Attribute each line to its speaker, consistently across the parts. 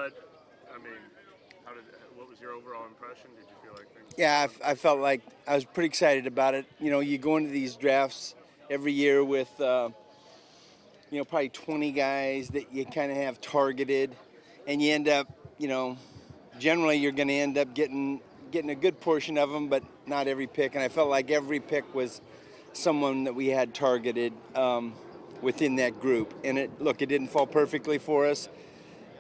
Speaker 1: but I mean, what was your overall impression? Did you feel like things?
Speaker 2: Yeah, I felt like I was pretty excited about it. You know, you go into these drafts every year with, probably 20 guys that you kind of have targeted, and you end up, generally you're going to end up getting a good portion of them, but not every pick. And I felt like every pick was someone that we had targeted within that group. And it didn't fall perfectly for us,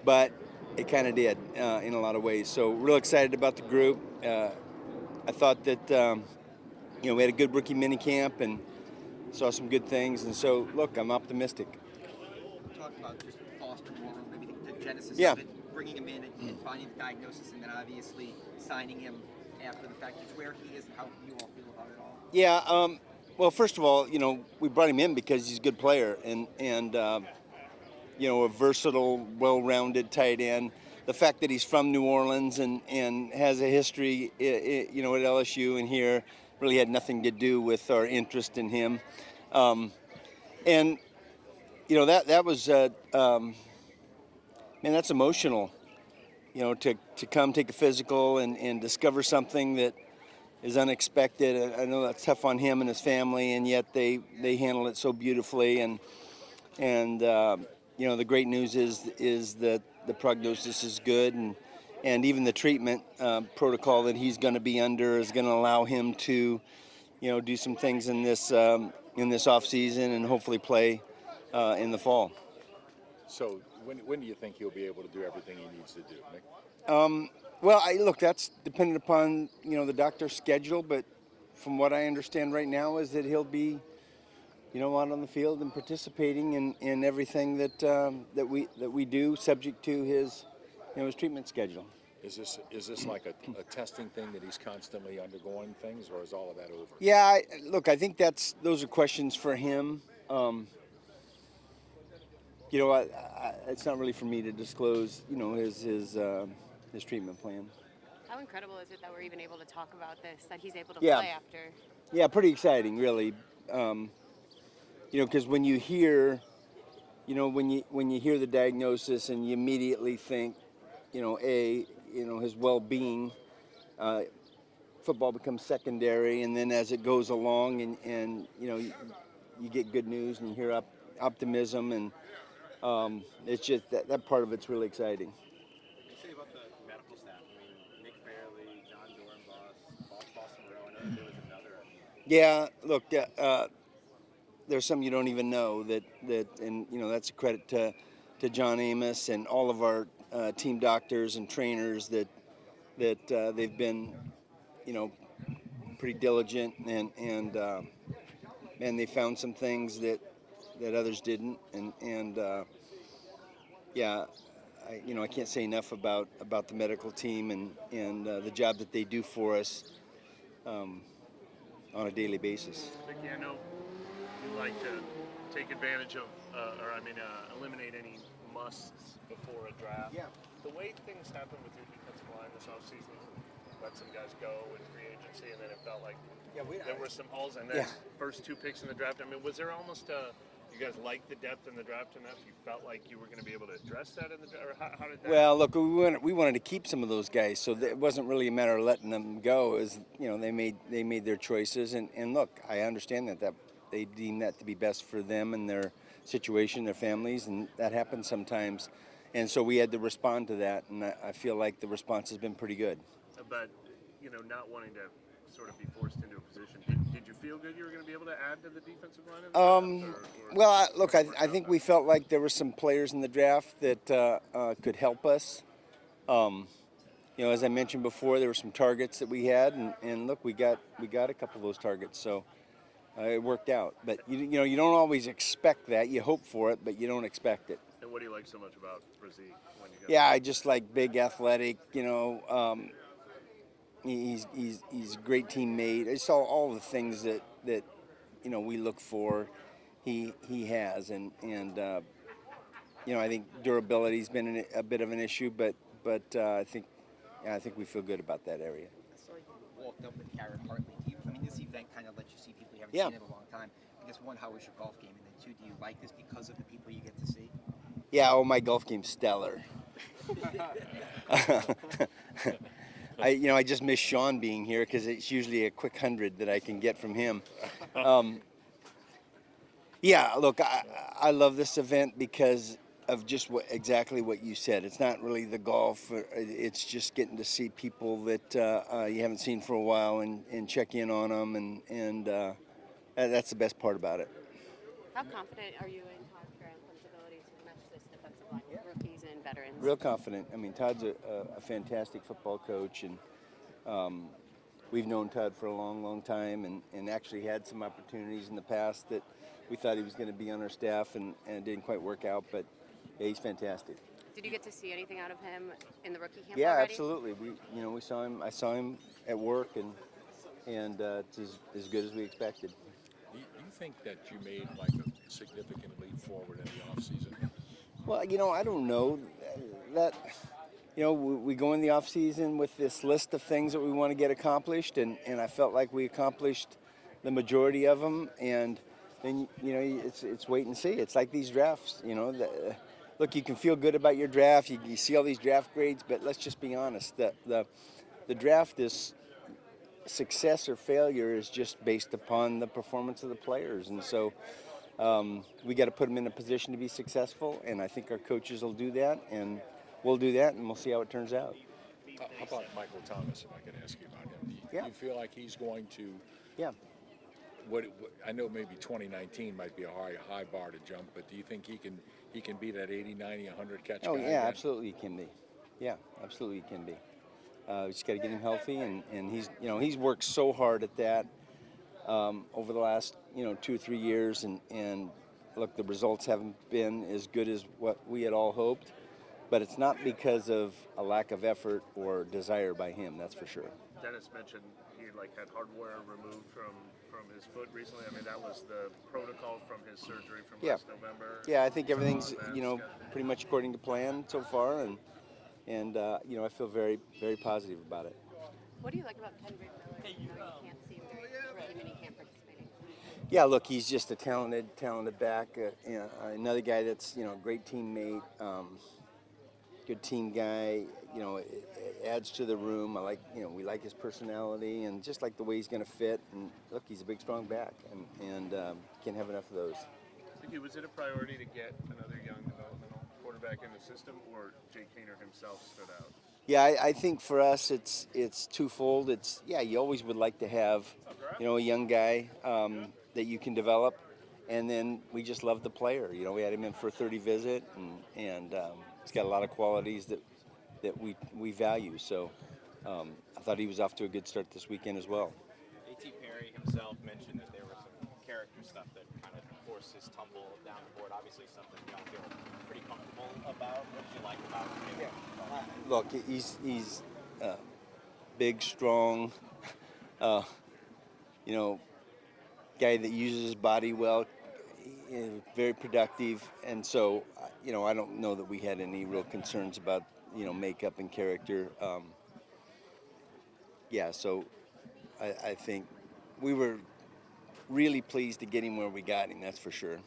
Speaker 2: but it kind of did in a lot of ways. So real excited about the group. I thought that we had a good rookie mini camp and saw some good things. And so look, I'm optimistic.
Speaker 3: Talk about just Foster more, maybe the genesis
Speaker 2: Yeah.
Speaker 3: of it, bringing him in and finding the diagnosis, and then obviously signing him after the fact. Just where he is and how you all feel about it all.
Speaker 2: Yeah. Well, first of all, we brought him in because he's a good player and a versatile, well-rounded tight end. The fact that he's from New Orleans and has a history, at LSU and here, really had nothing to do with our interest in him. And that was, that's emotional. To come take a physical and discover something that is unexpected. I know that's tough on him and his family, and yet they handle it so beautifully. And the great news is that the prognosis is good, and even the treatment protocol that he's going to be under is going to allow him to, do some things in this off season and hopefully play in the fall.
Speaker 4: So when do you think he'll be able to do everything he needs to do, Nick?
Speaker 2: Well, that's dependent upon the doctor's schedule, but from what I understand right now is that he'll be out on the field and participating in everything that we do, subject to his treatment schedule.
Speaker 4: Is this like a testing thing that he's constantly undergoing things, or is all of that over?
Speaker 2: Yeah, I think those are questions for him. It's not really for me to disclose, his treatment plan.
Speaker 5: How incredible is it that we're even able to talk about this, that he's able to
Speaker 2: Yeah.
Speaker 5: play after?
Speaker 2: Yeah, pretty exciting, really. Because when you hear, when you hear the diagnosis and you immediately think, his well-being, football becomes secondary, and then as it goes along, and you get good news and you hear optimism, and it's just that part of it's really exciting.
Speaker 6: What do you say about the medical staff? I mean, Nick Fairley, John Dorenbos, Boston Rowe. I know that there was another.
Speaker 2: Yeah, look, there's some you don't even know that and that's a credit to John Amos and all of our team doctors and trainers that they've been pretty diligent and they found some things that others didn't and I can't say enough about the medical team and the job that they do for us on a daily basis.
Speaker 1: Vicky, I know you like to take advantage of, eliminate any musts before a draft.
Speaker 2: Yeah.
Speaker 1: The way things happened with your defensive line this offseason, let some guys go in free agency, and then it felt like there were some holes, and then first two picks in the draft. I mean, was there almost you guys liked the depth in the draft enough? You felt like you were going to be able to address that in the draft? Or how did that?
Speaker 2: Well, look, we wanted to keep some of those guys, so it wasn't really a matter of letting them go. It was, they made their choices, and look, I understand that they deem that to be best for them and their situation, their families, and that happens sometimes. And so we had to respond to that, and I feel like the response has been pretty good.
Speaker 1: But not wanting to sort of be forced into a position. Did you feel good you were going to be able to add to the defensive line?
Speaker 2: Well, look, I think we felt like there were some players in the draft that could help us. As I mentioned before, there were some targets that we had, and look, we got a couple of those targets, so it worked out. But you don't always expect that. You hope for it, but you don't expect it.
Speaker 1: And what do you like so much about Brazil when you got?
Speaker 2: Yeah, I just like big, athletic. He's a great teammate. I saw all the things that we look for. He has, and I think durability's been a bit of an issue, but I think we feel good about that area.
Speaker 3: So you walked up with Garrett Hartley. This event kind of lets you see people you haven't seen in a long time. I guess one, how was your golf game, and then two, do you like this because of the people you get to see?
Speaker 2: Yeah, my golf game's stellar. I just miss Sean being here because it's usually a quick 100 that I can get from him. Yeah, look, I love this event because of just exactly what you said. It's not really the golf. It's just getting to see people that you haven't seen for a while and check in on them, and that's the best part about it.
Speaker 5: How confident are you in Todd Grantham's ability to mesh this defensive line with rookies and veterans?
Speaker 2: Real confident. I mean, Todd's a fantastic football coach, and we've known Todd for a long, long time, and actually had some opportunities in the past that we thought he was going to be on our staff, and it didn't quite work out. But yeah, he's fantastic.
Speaker 5: Did you get to see anything out of him in the rookie camp
Speaker 2: Yeah,
Speaker 5: already?
Speaker 2: absolutely. We saw him. I saw him at work, and it's as good as we expected.
Speaker 4: Do you think that you made like a significant leap forward in the offseason?
Speaker 2: Well, I don't know that. We go in the off season with this list of things that we want to get accomplished, and I felt like we accomplished the majority of them. And then it's wait and see. It's like these drafts. Look, you can feel good about your draft. You see all these draft grades, but let's just be honest. The draft is success or failure is just based upon the performance of the players, and so we got to put them in a position to be successful. And I think our coaches will do that, and we'll do that, and we'll see how it turns out.
Speaker 4: How about Michael Thomas, if I could ask you about him? Do
Speaker 2: Yeah.
Speaker 4: you feel like he's going to,
Speaker 2: Yeah.
Speaker 4: what I know maybe 2019 might be a high bar to jump, but do you think he can be that 80, 90, 100 catch
Speaker 2: Oh
Speaker 4: guy
Speaker 2: yeah,
Speaker 4: again?
Speaker 2: absolutely he can be. Yeah, absolutely he can be. We just got to get him healthy, and he's worked so hard at that over the last 2 or 3 years, and look, the results haven't been as good as what we had all hoped, but it's not because of a lack of effort or desire by him, that's for sure.
Speaker 1: Dennis mentioned he had hardware removed from his foot recently. I mean, that was the protocol from his surgery from last November.
Speaker 2: Yeah, I think everything's
Speaker 1: That's
Speaker 2: pretty much according to plan so far, and I feel very, very positive about it.
Speaker 5: What do you like about Kendrick Miller? You can't see him during rookie minicamp participating.
Speaker 2: Yeah, look, he's just a talented back. Another guy that's a great teammate, good team guy. It adds to the room. I like we like his personality and just like the way he's going to fit. And look, he's a big, strong back, and can't have enough of those.
Speaker 1: Was it a priority to get another young developmental quarterback in the system, or Jake Hayner himself stood out?
Speaker 2: Yeah, I think for us it's twofold. You always would like to have a young guy that you can develop, and then we just love the player. We had him in for a 30 visit, and he's got a lot of qualities that we value. So I thought he was off to a good start this weekend as well.
Speaker 6: A.T. Perry himself mentioned that there was some character stuff that kind of forced his tumble down the board. Obviously, something you don't feel pretty comfortable about. What did you like about him?
Speaker 2: Look, he's big, strong, guy that uses his body well, very productive, and so I don't know that we had any real concerns about makeup and character. So I think we were really pleased to get him where we got him. That's for sure.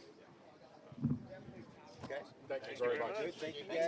Speaker 4: Thank you very much.
Speaker 2: Thank you, guys.